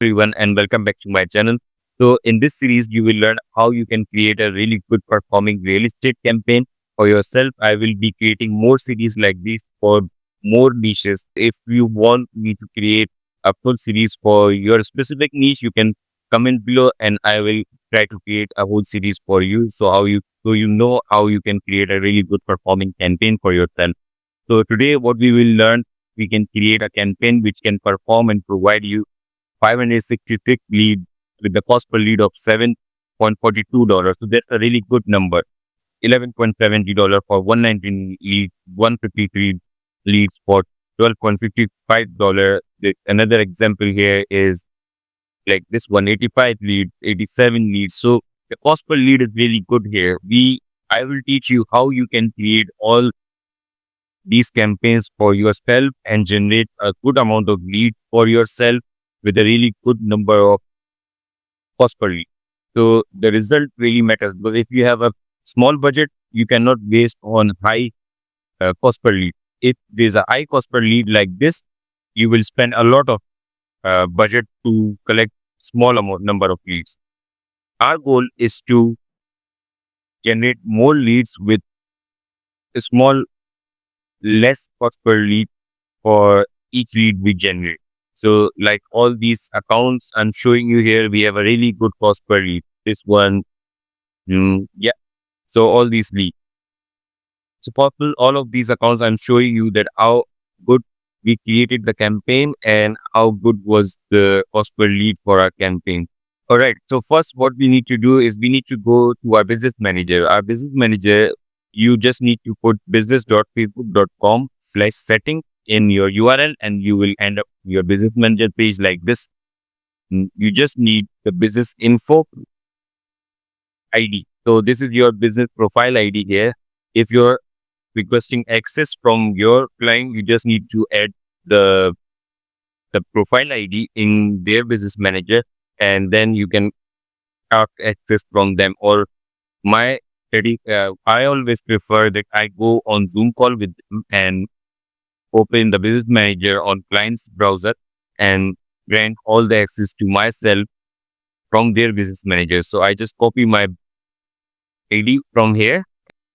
Everyone and welcome back to my channel. So in this series, you will learn how you can create a really good performing real estate campaign for yourself. I will be creating more series like this for more niches. If you want me to create a full series for your specific niche, you can comment below and I will try to create a whole series for you. So you know how you can create a really good performing campaign for yourself. So today what we will learn, we can create a campaign which can perform and provide you 566 lead with the cost per lead of $7.42. So that's a really good number. $11.70 for 119 leads, 153 leads for $12.55. Another example here is like this one, 85 leads, 87 leads. So the cost per lead is really good here. I will teach you how you can create all these campaigns for yourself and generate a good amount of lead for yourself with a really good number of cost per lead. So the result really matters because if you have a small budget, you cannot waste on high cost per lead. If there's a high cost per lead like this, you will spend a lot of budget to collect small amount number of leads. Our goal is to generate more leads with a small less cost per lead for each lead we generate. So like all these accounts I'm showing you here, we have a really good cost per lead. This one, yeah. So all these leads. So for all of these accounts, I'm showing you that how good we created the campaign and how good was the cost per lead for our campaign. All right. So first, what we need to do is we need to go to our business manager. Our business manager, you just need to put business.facebook.com/setting in your URL and you will end up your business manager page like this. You just need the business info ID. So this is your business profile ID here. If you're requesting access from your client, you just need to add the profile ID in their business manager and then you can have access from them. Or I always prefer that I go on Zoom call with them and open the business manager on client's browser and grant all the access to myself from their business manager. So I just copy my ID from here.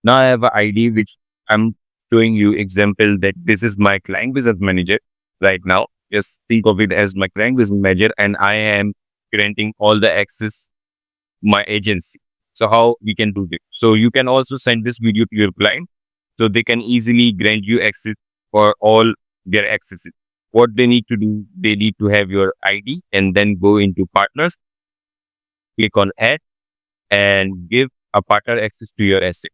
Now I have an ID which I'm showing you example that this is my client business manager right now. Just think of it as my client business manager and I am granting all the access my agency. So how we can do this? So you can also send this video to your client so they can easily grant you access for all their accesses. What they need to do, they need to have your ID and then go into partners, click on add and give a partner access to your asset.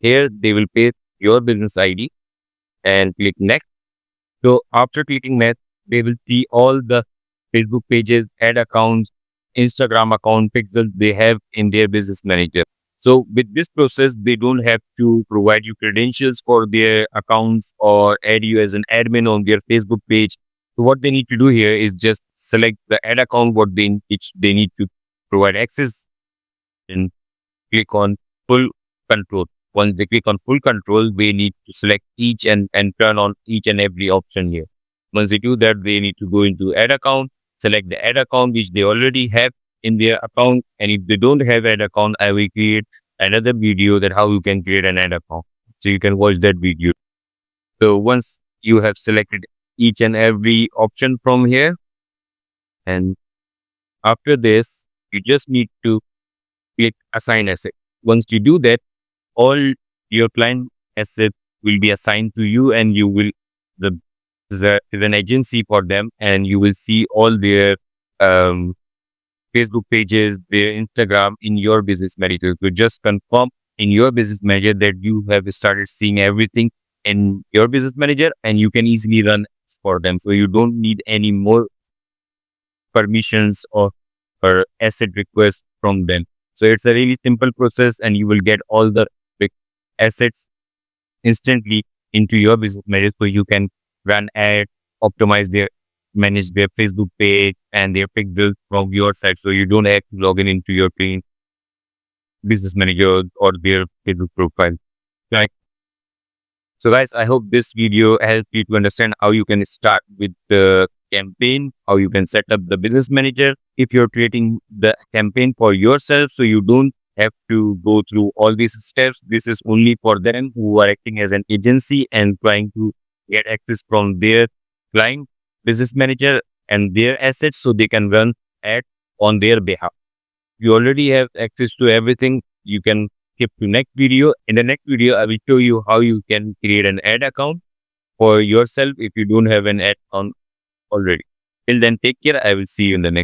Here they will paste your business ID and click next. So after clicking next, they will see all the Facebook pages, ad accounts, Instagram account, pixels they have in their business manager. So with this process, they don't have to provide you credentials for their accounts or add you as an admin on their Facebook page. So what they need to do here is just select the ad account, which they need to provide access and click on full control. Once they click on full control, they need to select and turn on each and every option here. Once they do that, they need to go into ad account, select the ad account which they already have in their account. And if they don't have ad account, I will create another video that how you can create an ad account. So you can watch that video. So once you have selected each and every option from here, and after this, you just need to click assign asset. Once you do that, all your client assets will be assigned to you and you will is an agency for them and you will see all their Facebook pages, their Instagram in your business manager. So just confirm in your business manager that you have started seeing everything in your business manager and you can easily run for them. So you don't need any more permissions or asset requests from them. So it's a really simple process and you will get all the big assets instantly into your business manager so you can run ads, manage their Facebook page and their pixels from your side. So you don't have to log into your clean business manager or their Facebook profile. Right. So guys, I hope this video helped you to understand how you can start with the campaign, how you can set up the business manager. If you're creating the campaign for yourself, so you don't have to go through all these steps. This is only for them who are acting as an agency and trying to get access from their client business manager and their assets so they can run ad on their behalf. You already have access to everything. You can skip to next video. In the next video, I will show you how you can create an ad account for yourself if you don't have an ad account already. Till then, take care. I will see you in the next.